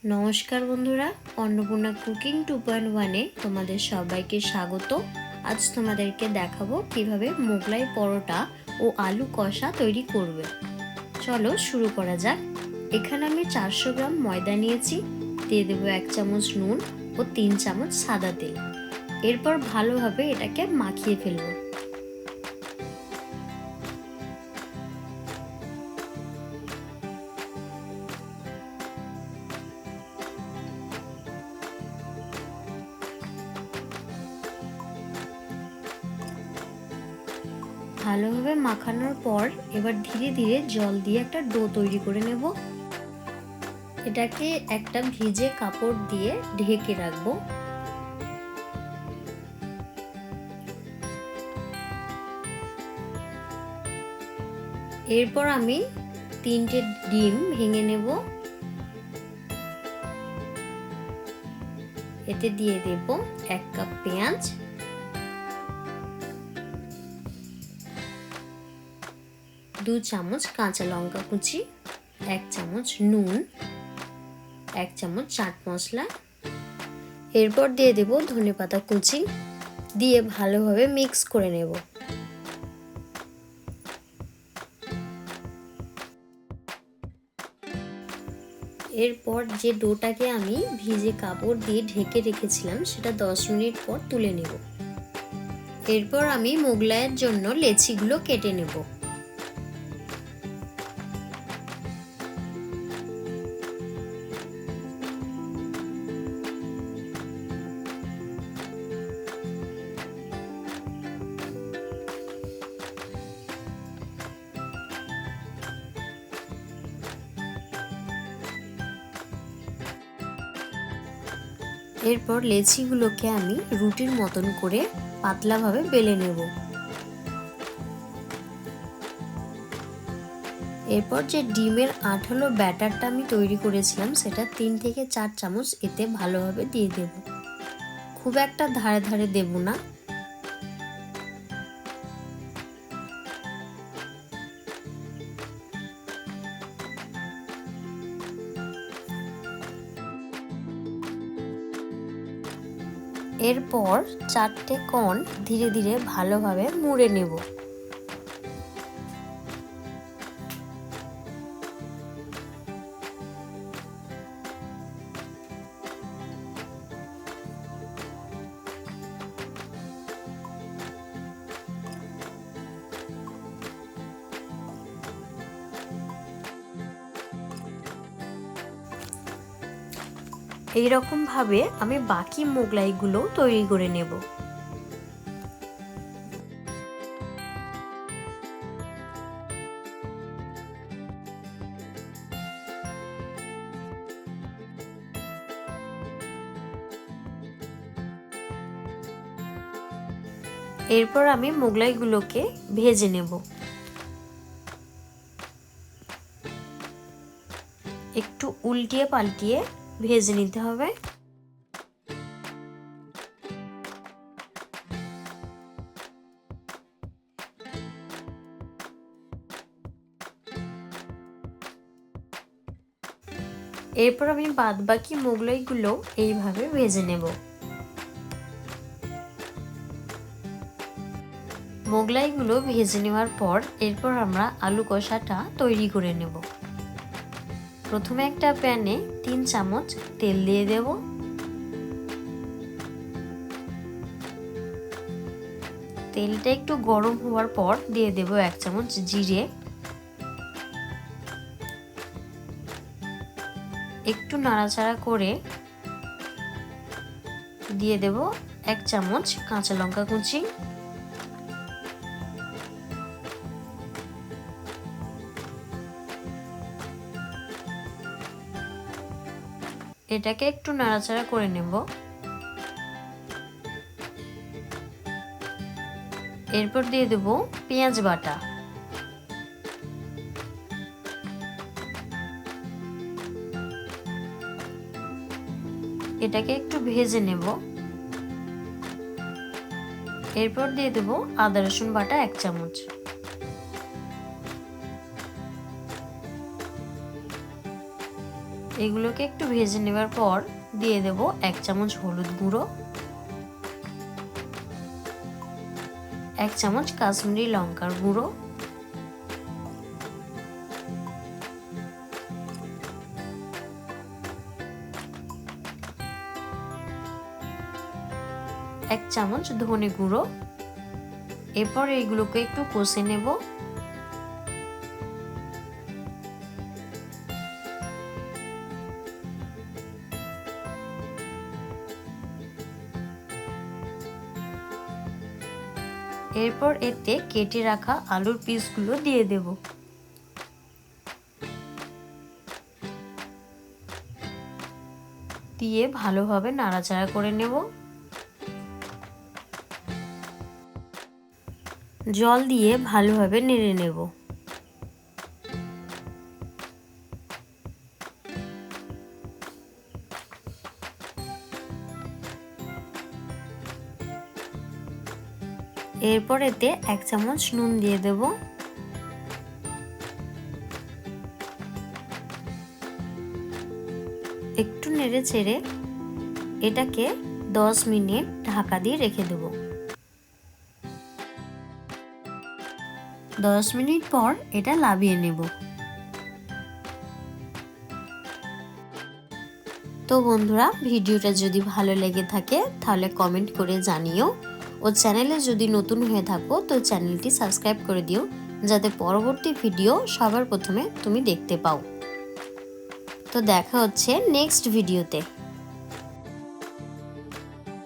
নমস্কার বন্ধুরা, অন্নপূর্ণা কুকিং 2.1-এ তোমাদের সবাইকে স্বাগত। আজ তোমাদেরকে দেখাবো কিভাবে মোগলাই পরোটা ও আলু কষা তৈরি করবে। চলো শুরু করা যাক। এখানে আমি 400 গ্রাম ময়দা নিয়েছি, দিয়ে দেবো 1 চামচ নুন ও 3 চামচ সাদা তেল। এরপর ভালোভাবে এটাকে মাখিয়ে ফেলবো। ভালোভাবে মাখানোর পর এবার ধীরে ধীরে জল দিয়ে একটা ডো তৈরি করে নেব। এটাকে একটা ভিজে কাপড় দিয়ে ঢেকে রাখবো। এরপর আমি 3টে ডিম ভেঙে নেব, এতে দিয়ে দেব 1 কাপ পেঁয়াজ, 2 চামচ কাঁচা লঙ্কা কুচি, 1 চামচ নুন, 1 চামচ চাট মশলা। এরপর দিয়ে দেব ধনেপাতা কুচি, দিয়ে ভালোভাবে মিক্স করে নেব। এরপর যে ডোটাকে আমি ভিজে কাপড় দিয়ে ঢেকে রেখেছিলাম সেটা 10 মিনিট পর তুলে নেব। এরপর আমি মোগলাইয়ের জন্য লেচিগুলো কেটে নেব। এরপর লেচিগুলোকে আমি রুটির মতন করে পাতলাভাবে বেলে নেব। এরপর যে ডিমের আঠালো ব্যাটারটা আমি তৈরি করেছিলাম সেটা 3 থেকে 4 চামচ এতে ভালোভাবে দিয়ে দেব। খুব একটা ধারে ধারে দেব না। এরপর 4টে কোণ ধীরে ধীরে ভালোভাবে মুড়ে নেব। এইরকম ভাবে আমি বাকি মোগলাইগুলো তৈরি করে নেব। এরপর আমি মোগলাইগুলোকে ভেজে নেব। একটু উল্টিয়ে পাল্টিয়ে ভেজে নিতে হবে। এরপর আমি বাদবাকি মোগলাইগুলো এইভাবে ভেজে নেব। মোগলাইগুলো ভেজে নেওয়ার পর এরপর আমরা আলু কষাটা তৈরি করে নেব। প্রথমে একটা প্যানে 3 চামচ তেল দিয়ে দেব। তেলটা একটু গরম হওয়ার পর দিয়ে দেব 1 চামচ জিরে, একটু নাড়াচাড়া করে দিয়ে দেব 1 চামচ কাঁচা লঙ্কা কুচি, এটাকে একটু নাড়াচাড়া করে নেব। এরপর দিয়ে দেব পেঁয়াজ বাটা, এটাকে একটু ভেজে নেব। এরপর দিয়ে দেব আদা রসুন বাটা 1 চামচ। এগুলোকে একটু ভেজে নেবার পর দিয়ে দেব 1 চামচ হলুদ গুঁড়ো, 1 চামচ কাশ্মীরি লঙ্কার গুঁড়ো, এক চামচ ধনে গুঁড়ো। এরপর এইগুলোকে একটু কষে নেব। এরপর এতে কেটে রাখা আলুর পিসগুলো দিয়ে দেব। দিয়ে ভালোভাবে নাড়াচাড়া করে নেব। জল দিয়ে ভালোভাবে নেড়ে নেব। এরপর এতে 1 চামচ নুন দিয়ে দেব। একটু নেড়ে চেড়ে এটাকে 10 মিনিট ঢাকা দিয়ে রেখে দেব। 10 মিনিট পর এটা নামিয়ে নেব। তো বন্ধুরা, ভিডিওটা যদি ভালো লেগে থাকে তাহলে কমেন্ট করে জানিও। ও চ্যানেলে যদি নতুন হয়ে থাকো তো চ্যানেলটি সাবস্ক্রাইব করে দিও, যাতে পরবর্তী ভিডিও সবার প্রথমে তুমি দেখতে পাও। তো দেখা হচ্ছে নেক্সট ভিডিওতে।